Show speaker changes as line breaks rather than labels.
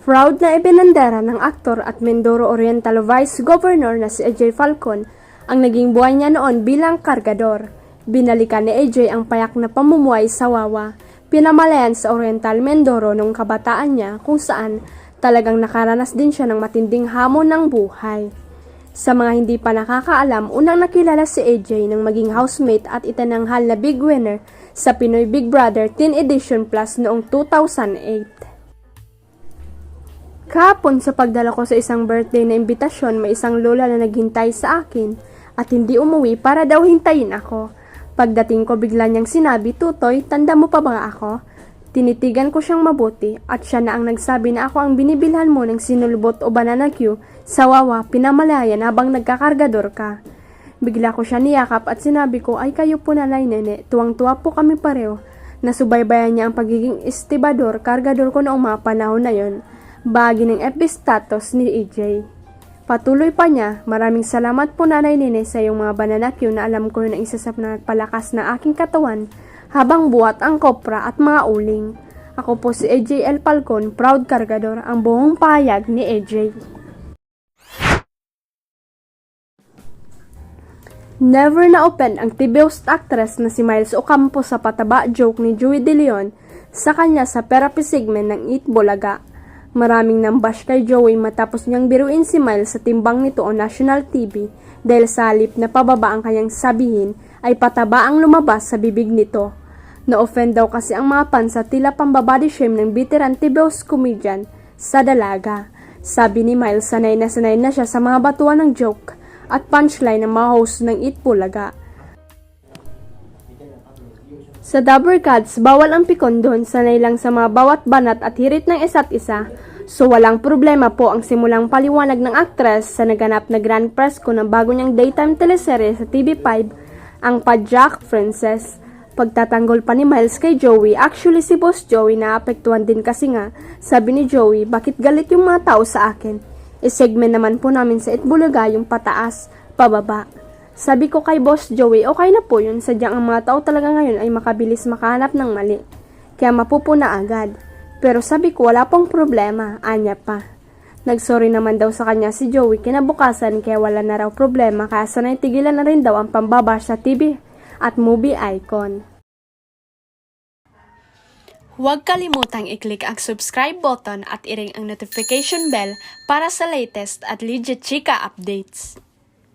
Proud na ibinandera ng aktor at Mindoro Oriental Vice Governor na si AJ Falcon ang naging buhay niya noon bilang kargador. Binalikan ni AJ ang payak na pamumuhay sa Wawa, pinamalayan sa Oriental Mindoro noong kabataan niya kung saan talagang nakaranas din siya ng matinding hamon ng buhay. Sa mga hindi pa nakakaalam, unang nakilala si AJ ng maging housemate at itinanghal na big winner sa Pinoy Big Brother Teen Edition Plus noong 2008. Kahapon sa pagdala ko sa isang birthday na imbitasyon, may isang lola na naghintay sa akin at hindi umuwi para daw hintayin ako. Pagdating ko bigla niyang sinabi, "Tutoy, tanda mo pa ba ako?" Tinitigan ko siyang mabuti at siya na ang nagsabi na ako ang binibilhan mo ng sinulbot o banana Q sa Wawa, pinamalayan habang nagkakargador ka. Bigla ko siya niyakap at sinabi ko, "Ay kayo po nanay nene, tuwang-tuwa po kami pareho." Nasubaybayan niya ang pagiging estibador, kargador ko noong mga panahon na yon. Bahagi ng FB status ni AJ. Patuloy pa niya, "Maraming salamat po nanay nene sa iyong mga banana Q na alam ko yun ang isa sa nagpalakas na aking katawan habang buhat ang kopra at mga uling. Ako po si AJ L. Falcon, proud kargador," ang buong pahayag ni AJ. Never na open ang TV host actress na si Miles Ocampo sa pataba joke ni Joey De Leon sa kanya sa therapy segment ng Eat Bulaga. Maraming nambash kay Joey matapos niyang biruin si Miles sa timbang nito o national TV dahil sa halip na pababa ang kanyang sabihin ay pataba ang lumabas sa bibig nito. Na-offend daw kasi ang mga fans sa tila pambabody shame ng veteran TV host comedian sa dalaga. Sabi ni Miles, sanay na siya sa mga batuan ng joke at punchline ng mga host ng Eat Bulaga. Sa Dabber Cats, bawal ang pikon doon, sanay lang sa mga bawat banat at hirit ng isa't isa. So walang problema po ang simulang paliwanag ng aktres sa naganap na grand press ko ng bago niyang daytime teleserye sa TV5, ang Pajak Princess. Pagtatanggol pa ni Miles kay Joey, actually si Boss Joey naapektuhan din kasi nga, sabi ni Joey, "Bakit galit yung mga tao sa akin? I-segment naman po namin sa Itbulaga yung pataas, pababa." Sabi ko kay Boss Joey, okay na po yun, sadyang ang mga tao talaga ngayon ay makabilis makahanap ng mali. Kaya mapupuna agad. Pero sabi ko wala pong problema, anya pa. Nagsorry naman daw sa kanya si Joey kinabukasan kaya wala na raw problema kaya sanay tigilan na rin daw ang pambabash sa TV at movie icon. Huwag kalimutang i-click ang subscribe button at i-ring ang notification bell para sa latest at legit chika updates.